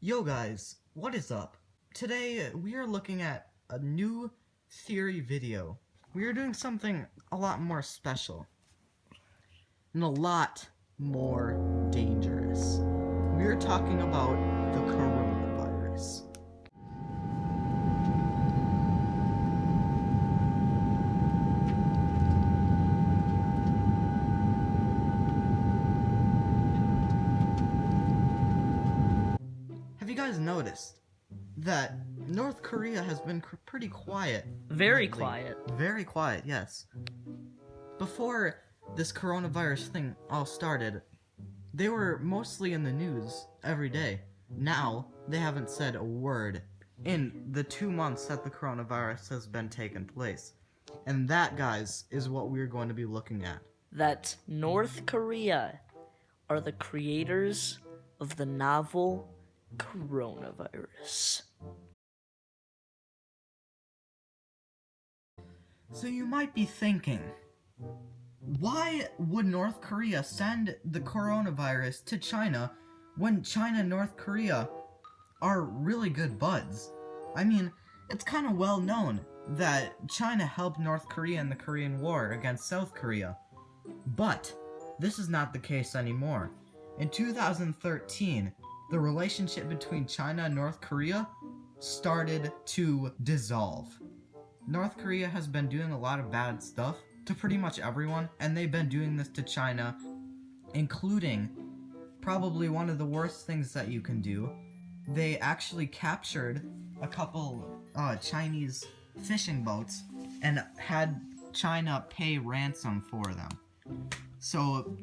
Yo guys, what is up? Today we are looking at a new theory video. We are doing something a lot more special and a lot more dangerous. We are talking about the coronavirus. Have you guys noticed that North Korea has been pretty quiet? Very lately? quiet. Very quiet, yes. Before this coronavirus thing all started, they were mostly in the news every day. Now, they haven't said a word in the 2 months that the coronavirus has been taking place. And that, guys, is what we're going to be looking at. That North Korea are the creators of the novel coronavirus. So you might be thinking, why would North Korea send the coronavirus to China when China and North Korea are really good buds? I mean, it's kind of well known that China helped North Korea in the Korean War against South Korea. But this is not the case anymore. In 2013, the relationship between China and North Korea started to dissolve. North Korea has been doing a lot of bad stuff to pretty much everyone, and they've been doing this to China, including probably one of the worst things that you can do. They actually captured a couple Chinese fishing boats and had China pay ransom for them. So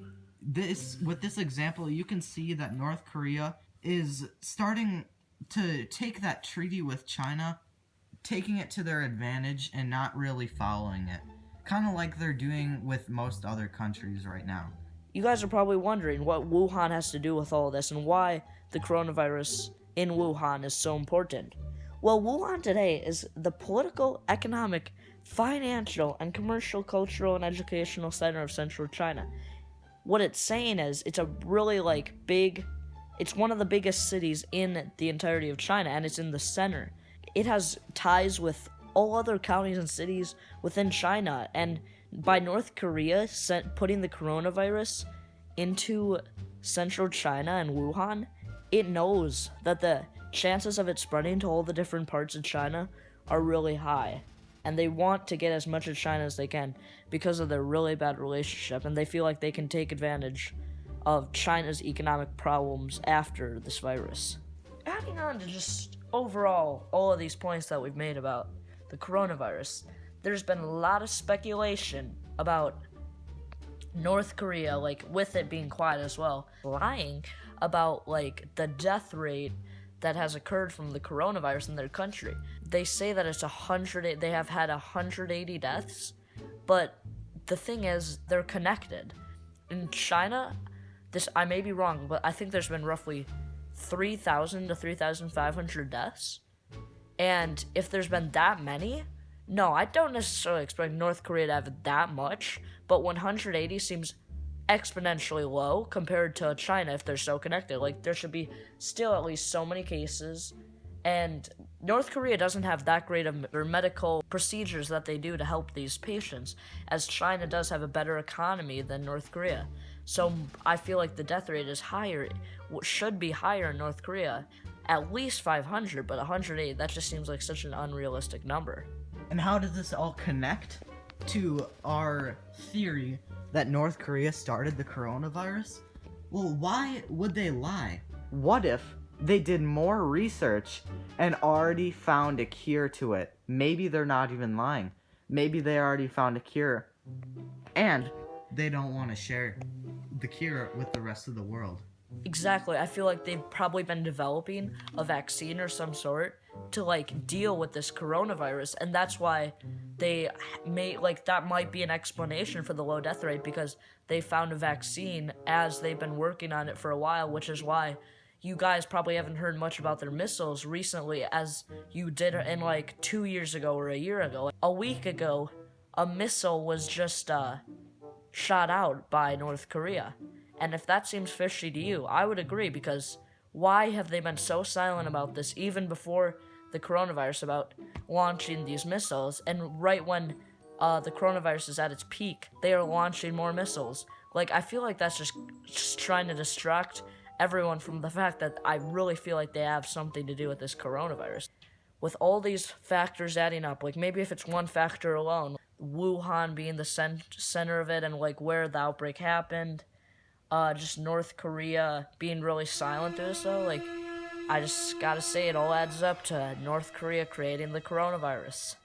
with this example, you can see that North Korea is starting to take that treaty with China, taking it to their advantage and not really following it. Kind of like they're doing with most other countries right now. You guys are probably wondering what Wuhan has to do with all this and why the coronavirus in Wuhan is so important. Well, Wuhan today is the political, economic, financial, and commercial, cultural, and educational center of central China. What it's saying is it's a really it's one of the biggest cities in the entirety of China, and it's in the center. It has ties with all other counties and cities within China, and by North Korea putting the coronavirus into central China and Wuhan, it knows that the chances of it spreading to all the different parts of China are really high, and they want to get as much of China as they can because of their really bad relationship, and they feel like they can take advantage of China's economic problems after this virus. Adding on to just overall all of these points that we've made about the coronavirus, there's been a lot of speculation about North Korea, with it being quiet as well, lying about the death rate that has occurred from the coronavirus in their country. They say that it's they have had 180 deaths, but the thing is, they're connected. In China, I may be wrong, but I think there's been roughly 3,000 to 3,500 deaths. And if there's been that many, no, I don't necessarily expect North Korea to have that much, but 180 seems exponentially low compared to China if they're so connected. There should be still at least so many cases, and North Korea doesn't have that great of medical procedures that they do to help these patients, as China does have a better economy than North Korea. So I feel like the death rate is higher, should be higher in North Korea, at least 500, but 108, that just seems like such an unrealistic number. And how does this all connect to our theory that North Korea started the coronavirus? Well, why would they lie? What if they did more research and already found a cure to it? Maybe they're not even lying. Maybe they already found a cure, and they don't want to share the cure with the rest of the world. Exactly. I feel like they've probably been developing a vaccine or some sort to deal with this coronavirus, and that's why they may that might be an explanation for the low death rate, because they found a vaccine as they've been working on it for a while, which is why you guys probably haven't heard much about their missiles recently as you did in 2 years ago or a year ago. A week ago, a missile was just shot out by North Korea. And if that seems fishy to you, I would agree, because why have they been so silent about this even before the coronavirus, about launching these missiles? And right when the coronavirus is at its peak, they are launching more missiles. Like, I feel like that's just trying to distract everyone from the fact that I really feel like they have something to do with this coronavirus. With all these factors adding up, like maybe if it's one factor alone, Wuhan being the center of it and like where the outbreak happened, just North Korea being really silent to this though, like I just gotta say it all adds up to North Korea creating the coronavirus.